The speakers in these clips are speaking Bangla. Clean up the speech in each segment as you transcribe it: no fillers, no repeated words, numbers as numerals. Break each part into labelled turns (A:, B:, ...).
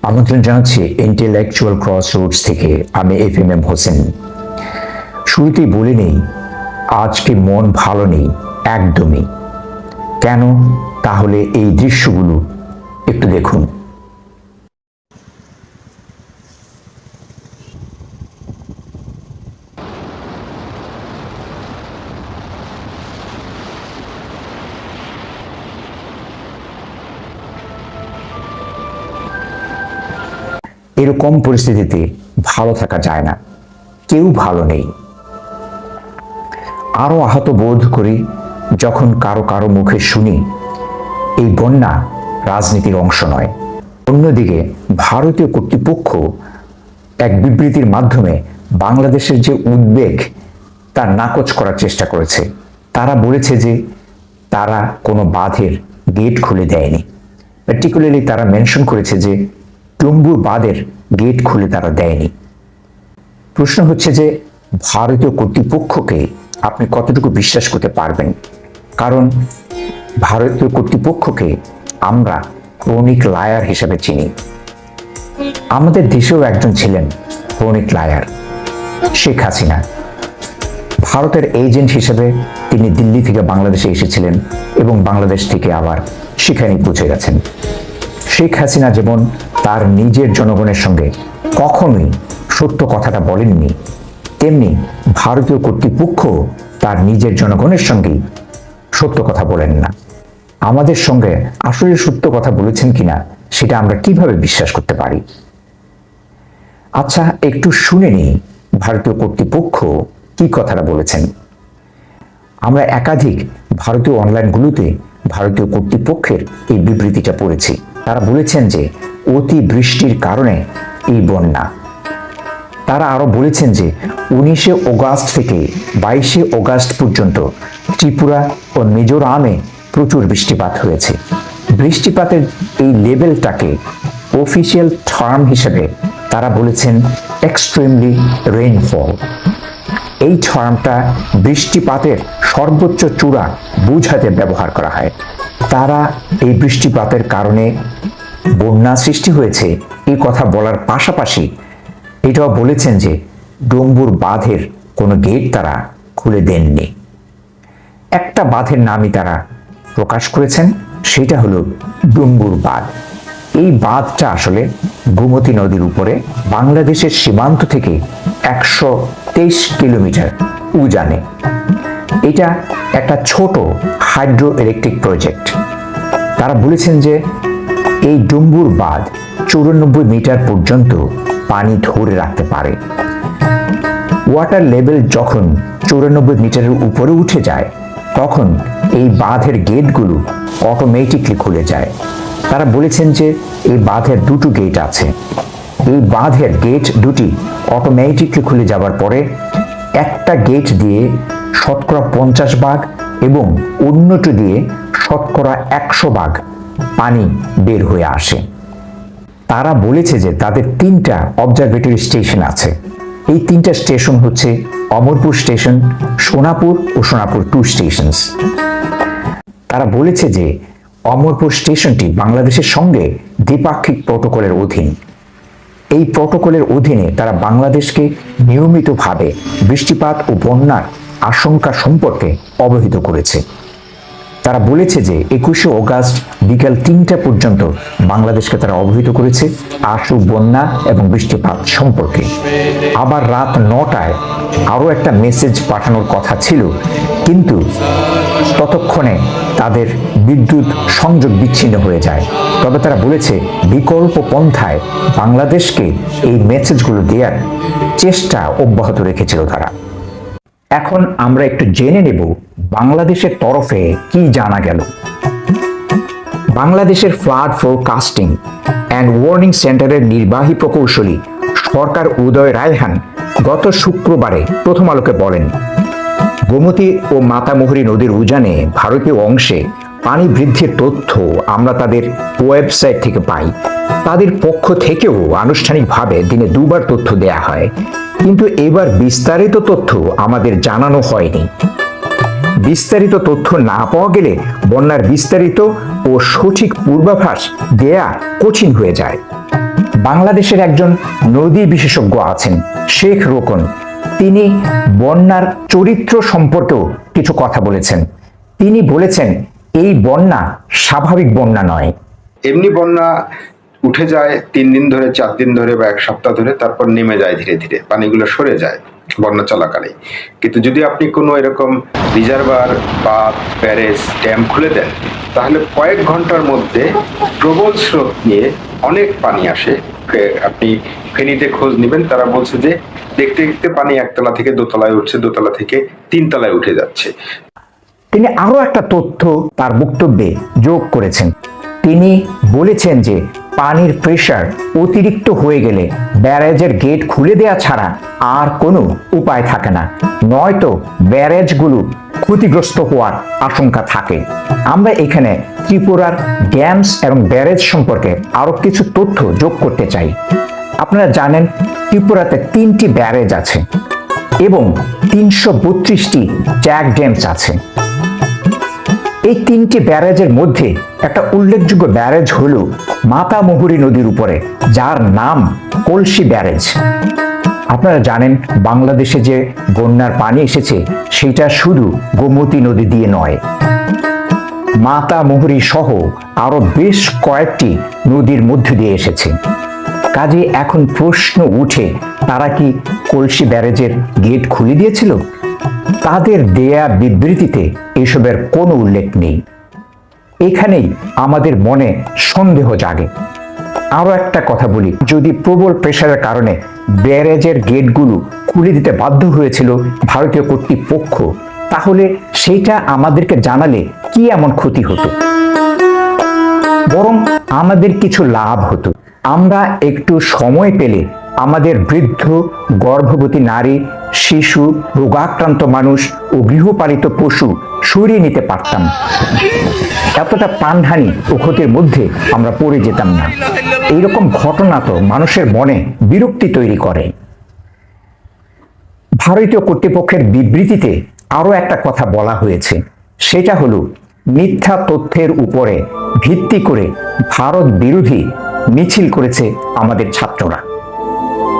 A: আমন্ত্রণ জানাচ্ছি ইন্টেলেকচুয়াল ক্রসরোডস থেকে। আমি এফএমএম হোসেন। শুরুতেই বলে নেই, আজকে মন ভালো নেই একদমই। কেন? তাহলে এই দৃশ্যগুলো একটু দেখুন। এরকম পরিস্থিতিতে ভালো থাকা যায় না, কেউ ভালো নেই। আরো আহত বোধ করি যখন কারো কারো মুখে শুনি এই বন্যা রাজনীতির অংশ নয়। অন্যদিকে ভারতীয় কর্তৃপক্ষ এক বিবৃতির মাধ্যমে বাংলাদেশের যে উদ্বেগ তা নাকচ করার চেষ্টা করেছে। তারা বলেছে যে তারা কোনো বাঁধের গেট খুলে দেয়নি। পার্টিকুলারলি তারা মেনশন করেছে যে ডুম্বুর বাঁধের গেট খুলে তারা দেয়নি। প্রশ্ন হচ্ছে যে ভারতীয় কর্তৃপক্ষকে আপনি কতটুকু বিশ্বাস করতে পারবেন? কারণ ভারতীয় কর্তৃপক্ষকে আমরা ক্রনিক লায়ার হিসেবে চিনি। আমাদের দেশেও একজন ছিলেন ক্রনিক লায়ার, শেখ হাসিনা। ভারতের এজেন্ট হিসেবে তিনি দিল্লি থেকে বাংলাদেশে এসেছিলেন এবং বাংলাদেশ থেকে আবার সেখানে পৌঁছে গেছেন। শেখ হাসিনা যেমন তার নিজের জনগণের সঙ্গে কখনোই সত্য কথাটা বলেননি, তেমনি ভারতীয় কর্তৃপক্ষ তার নিজের জনগণের সঙ্গেই সত্য কথা বলেন না। আমাদের সঙ্গে আসলে সত্য কথা বলেছেন কিনা সেটা আমরা কিভাবে বিশ্বাস করতে পারি? আচ্ছা, একটু শুনে নিই ভারতীয় কর্তৃপক্ষ কি কথাটা বলেছেন। আমরা একাধিক ভারতীয় অনলাইনগুলোতে ভারতীয় কর্তৃপক্ষের এই বিবৃতিটা পড়েছি। তারা বলেছেন যে অতি বৃষ্টির কারণে এই বন্যা। তারা আরো বলেছেন যে 19শে অগাস্ট থেকে 22শে অগাস্ট পর্যন্ত ত্রিপুরা ও মিজোরামে প্রচুর বৃষ্টিপাত হয়েছে। বৃষ্টিপাতের এই লেভেলটাকে অফিসিয়াল টার্ম হিসেবে তারা বলেছেন এক্সট্রিমলি রেইনফল। এই টার্মটা বৃষ্টিপাতের সর্বোচ্চ চূড়া বোঝাতে ব্যবহার করা হয়। তারা এই বৃষ্টিপাতের কারণে বন্যা সৃষ্টি হয়েছে এই কথা বলার পাশাপাশি এটাও বলেছেন যে ডুম্বুর বাঁধের কোনো গেট তারা খুলে দেননি। একটা বাঁধের নামই তারা প্রকাশ করেছেন, সেটা হলো ডুম্বুর বাঁধ। এই বাঁধটা আসলে গোমতী নদীর উপরে বাংলাদেশের সীমান্ত থেকে 123 কিলোমিটার উজানে। এটা একটা ছোট হাইড্রো ইলেকট্রিক প্রজেক্ট। তারা বলেছেন যে এই ডুম্বুর বাঁধ 94 মিটার পর্যন্ত পানি ধরে রাখতে পারে। ওয়াটার লেভেল যখন 94 মিটারের উপরে উঠে যায় তখন এই বাঁধের গেটগুলো অটোমেটিকলি খুলে যায়। তারা বলেছেন যে এই বাঁধের দুটো গেট আছে। এই বাঁধের গেট দুটি অটোমেটিকলি খুলে যাওয়ার পরে একটা গেট দিয়ে শতকরা 50 ভাগ এবং অন্যটি দিয়ে শতকরা 100 ভাগ পানি বের হয়ে আসে। তারা বলেছে যে তাদের 3টা অবজারভেটরি স্টেশন আছে। এই 3টা স্টেশন হচ্ছে অমরপুর স্টেশন, সোনাপুর ও সোনাপুর 2 স্টেশনস। তারা বলেছে যে অমরপুর স্টেশনটি বাংলাদেশের সঙ্গে দ্বিপাক্ষিক প্রটোকলের অধীন। এই প্রটোকলের অধীনে তারা বাংলাদেশকে নিয়মিতভাবে বৃষ্টিপাত ও বন্যার আশঙ্কা সম্পর্কে অবহিত করেছে। তারা বলেছে যে 21শে অগাস্ট বিকাল 3টা পর্যন্ত বাংলাদেশকে তারা অবহিত করেছে আশু বন্যা এবং বৃষ্টিপাত সম্পর্কে। আবার রাত 9টায় আরও একটা মেসেজ পাঠানোর কথা ছিল, কিন্তু ততক্ষণে তাদের বিদ্যুৎ সংযোগ বিচ্ছিন্ন হয়ে যায়। তবে তারা বলেছে বিকল্প পন্থায় বাংলাদেশকে এই মেসেজগুলো দেওয়ার চেষ্টা অব্যাহত রেখেছিল তারা। এখন আমরা একটু জেনে নেব বাংলাদেশের তরফে কি জানা গেল। বাংলাদেশের ফ্লাড ফোরকাস্টিং অ্যান্ড ওয়ার্নিং সেন্টারের নির্বাহী প্রকৌশলী সরকার উদয় রায়হান গত শুক্রবারে প্রথম আলোকে বলেন, গোমতী ও মাতামুহুরী নদীর উজানে ভারতীয় অংশে পানি বৃদ্ধির তথ্য আমরা তাদের ওয়েবসাইট থেকে পাই। তাদের পক্ষ থেকেও আনুষ্ঠানিকভাবে দিনে 2 বার তথ্য দেয়া হয়, কিন্তু এবার বিস্তারিত তথ্য আমাদের জানানো হয়নি। বিস্তারিত তথ্য না পাওয়া গেলে বন্যার বিস্তারিত ও সঠিক পূর্বাভাস দেয়া কঠিন হয়ে যায়। বাংলাদেশের একজন নদী বিশেষজ্ঞ আছেন, শেখ রোকন। তিনি বন্যার চরিত্র সম্পর্কেও কিছু কথা বলেছেন। তিনি বলেছেন এই বন্যা স্বাভাবিক বন্যা নয়।
B: এমনি বন্যা উঠে যায় 3 দিন ধরে, 4 দিন ধরে বা 1 সপ্তাহ ধরে, তারপর নেমে যায় ধীরে ধীরে, পানিগুলো সরে যায় বন্যা চলাকালে। কিন্তু যদি আপনি কোনো এরকম রিজার্ভার বা ব্যারেজ ড্যাম খুলে দেন, তাহলে কয়েক ঘন্টার মধ্যে প্রবল স্রোত নিয়ে অনেক পানি আসে। আপনি ফেনীতে খোঁজ নেবেন, তারা বলছে যে দেখতে দেখতে পানি 1 তলা থেকে 2 তলায় উঠছে, 2 তলা থেকে 3 তলায় উঠে যাচ্ছে।
A: তিনি আরো একটা তথ্য তার বক্তব্যে যোগ করেছেন। তিনি বলেছেন যে পানির প্রেসার অতিরিক্ত হয়ে গেলে ব্যারেজের গেট খুলে দেওয়া ছাড়া আর কোনো উপায় থাকে না, নয়তো ব্যারেজগুলো ক্ষতিগ্রস্ত হওয়ার আশঙ্কা থাকে। আমরা এখানে ত্রিপুরার ড্যামস এবং ব্যারেজ সম্পর্কে আরো কিছু তথ্য যোগ করতে চাই। আপনারা জানেন ত্রিপুরাতে 3টি ব্যারেজ আছে এবং 332টি জ্যাক ড্যামস আছে। এই 3টি ব্যারেজের মধ্যে একটা উল্লেখযোগ্য ব্যারেজ হলো মাতামুহুরী নদীর উপরে, যার নাম কলসি ব্যারেজ। আপনারা জানেন বাংলাদেশে যে বন্যার পানি এসেছে সেটা শুধু গোমতী নদী দিয়ে নয়, মাতামুহুরী সহ আরো বেশ কয়েকটি নদীর মধ্য দিয়ে এসেছে। কাজে এখন প্রশ্ন উঠে, তারা কি কলসি ব্যারেজের গেট খুলে দিয়েছিল? তাদের দেয়া বিবৃতিতে এসবের কোনো উল্লেখ নেই। এখানেই আমাদের মনে সন্দেহ জাগে। আরো একটা কথা বলি, যদি প্রবল প্রেসারের কারণে ব্যারেজের গেটগুলো খুলে দিতে বাধ্য হয়েছিল ভারতীয় কর্তৃপক্ষ, তাহলে সেটা আমাদেরকে জানালে কি এমন ক্ষতি হতো? বরং আমাদের কিছু লাভ হতো। আমরা একটু সময় পেলে আমাদের বৃদ্ধ, গর্ভবতী নারী, শিশু, রোগাক্রান্ত মানুষ ও গৃহপালিত পশু সরিয়ে নিতে পারতাম। এতটা প্রাণহানি ও ক্ষতির মধ্যে আমরা পড়ে যেতাম না। এইরকম ঘটনা তো মানুষের মনে বিরক্তি তৈরি করে। ভারতীয় কর্তৃপক্ষের বিবৃতিতে আরো একটা কথা বলা হয়েছে, সেটা হলো মিথ্যা তথ্যের উপরে ভিত্তি করে ভারত বিরোধী মিছিল করেছে আমাদের ছাত্ররা।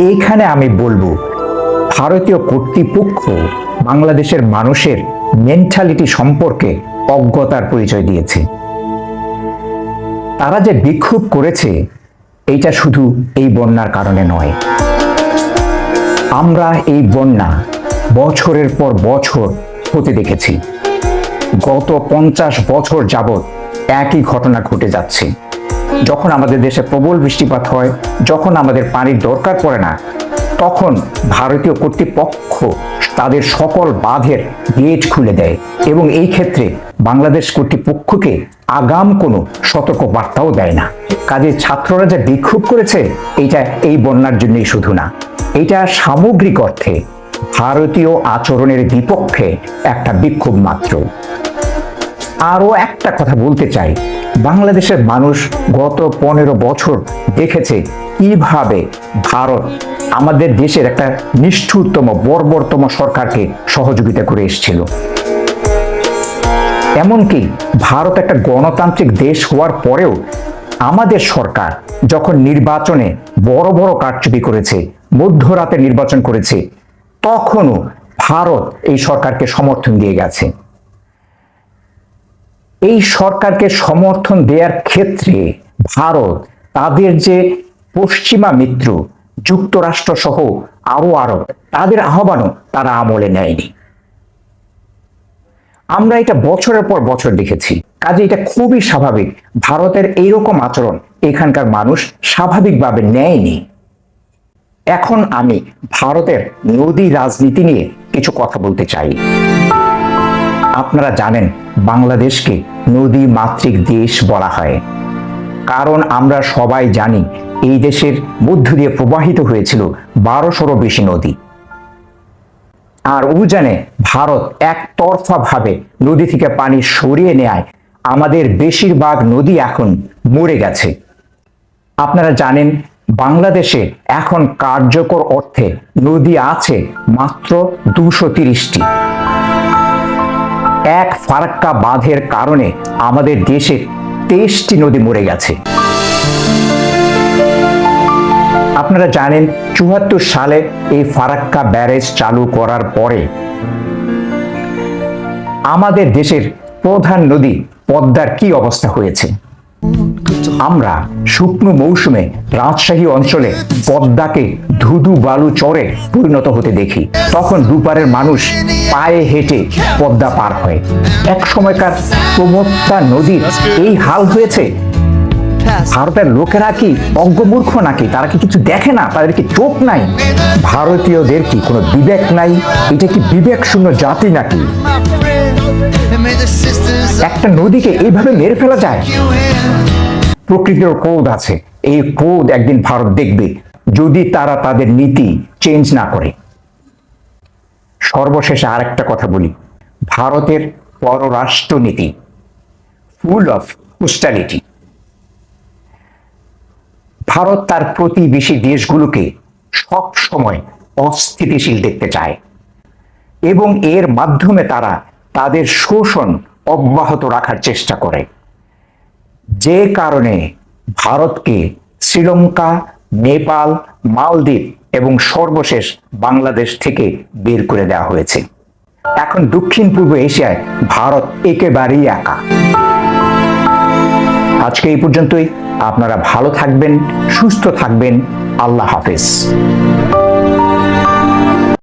A: এইখানে আমি বলবো, ভারতীয় কর্তৃপক্ষ বাংলাদেশের মানুষের মেন্টালিটি সম্পর্কে অজ্ঞতার পরিচয় দিয়েছে। তারা যে বিক্ষোভ করেছে এইটা শুধু এই বন্যার কারণে নয়। আমরা এই বন্যা বছরের পর বছর হতে দেখেছি। গত 50 বছর যাবৎ একই ঘটনা ঘটে যাচ্ছে। যখন আমাদের দেশে প্রবল বৃষ্টিপাত হয়, যখন আমাদের পানির দরকার পড়ে না, তখন ভারতীয় কর্তৃপক্ষ তাদের সকল বাঁধের গেট খুলে দেয় এবং এই ক্ষেত্রে বাংলাদেশ কর্তৃপক্ষকে আগাম কোনো সতর্ক বার্তাও দেয় না। কাজে ছাত্ররা যে বিক্ষোভ করেছে এটা এই বন্যার জন্যই শুধু না, এটা সামগ্রিক অর্থে ভারতীয় আচরণের বিপক্ষে একটা বিক্ষোভ মাত্র। আরো একটা কথা বলতে চাই, বাংলাদেশের মানুষ গত 15 বছর দেখেছে কিভাবে ভারত আমাদের দেশের একটা নিষ্ঠুরতম, বর্বরতম সরকারকে সহযোগিতা করে এসেছিল। এমনকি ভারত একটা গণতান্ত্রিক দেশ হওয়ার পরেও আমাদের সরকার যখন নির্বাচনে বড় বড় কারচুপি করেছে, মধ্যরাতে নির্বাচন করেছে, তখনও ভারত এই সরকারকে সমর্থন দিয়ে গেছে। এই সরকারকে সমর্থন দেওয়ার ক্ষেত্রে ভারত তাদের যে পশ্চিমা মিত্র যুক্তরাষ্ট্র সহ আরো তাদের আহ্বানও তারা আমলে নেয়নি। আমরা এটা বছরের পর বছর দেখেছি। কাজে এটা খুবই স্বাভাবিক, ভারতের এইরকম আচরণ এখানকার মানুষ স্বাভাবিকভাবে নেয়নি। এখন আমি ভারতের নদী রাজনীতি নিয়ে কিছু কথা বলতে চাই। আপনারা জানেন বাংলাদেশকে নদী মাতৃক দেশ বলা হয়, কারণ আমরা সবাই জানি এই দেশের মধ্য দিয়ে প্রবাহিত হয়েছিল 1200-ও বেশি নদী। আর জানে ভারত একতরফা ভাবে নদী থেকে পানি সরিয়ে নেয় আমাদের বেশিরভাগ নদী এখন মরে গেছে। আপনারা জানেন বাংলাদেশে এখন কার্যকর অর্থে নদী আছে মাত্র 230টি। এক ফারাক্কা বাঁধের কারণে আমাদের দেশে 23টি নদী মরে গেছে। আপনারা জানেন ৭৪ সালে এই ফারাক্কা ব্যারেজ চালু করার পরে আমাদের দেশের প্রধান নদী পদ্মার কি অবস্থা হয়েছে। আমরা শুকনো মৌসুমে রাজশাহী অঞ্চলে পদ্মাকে ধুধু বালু চরে পরিণত হতে দেখি। তখন দুপারের মানুষ পায়ে হেঁটে পদ্মা পার হয়। এক সময়কার প্রমত্তা নদীর এই হাল হয়েছে। ভারতের লোকেরা কি অজ্ঞমূর্খ নাকি? তারা কি কিছু দেখে না? তাদের কি চোখ নাই? ভারতীয়দের কি কোনো বিবেক নাই? এটা কি বিবেক শূন্য জাতি নাকি? একটা নদীকে এইভাবে মেরে ফেলা যায়? প্রকৃতির ক্রোধ আছে, এই ক্রোধ একদিন ভারত দেখবে যদি তারা তাদের নীতি চেঞ্জ না করে। সর্বশেষে আরেকটা কথা বলি, ভারতের পররাষ্ট্রনীতি ফুল অফ হোস্টালিটি। ভারত তার প্রতিবেশী দেশগুলোকে সব সময় অস্থিতিশীল দেখতে চায় এবং এর মাধ্যমে তারা তাদের শোষণ অব্যাহত রাখার চেষ্টা করে, যে কারণে ভারতকে শ্রীলঙ্কা, নেপাল, মালদ্বীপ এবং সর্বশেষ বাংলাদেশ থেকে বের করে দেওয়া হয়েছে। এখন দক্ষিণ পূর্ব এশিয়ায় ভারত একেবারেই একা। আজকে এই পর্যন্তই। আপনারা ভালো থাকবেন, সুস্থ থাকবেন। আল্লাহ হাফেজ।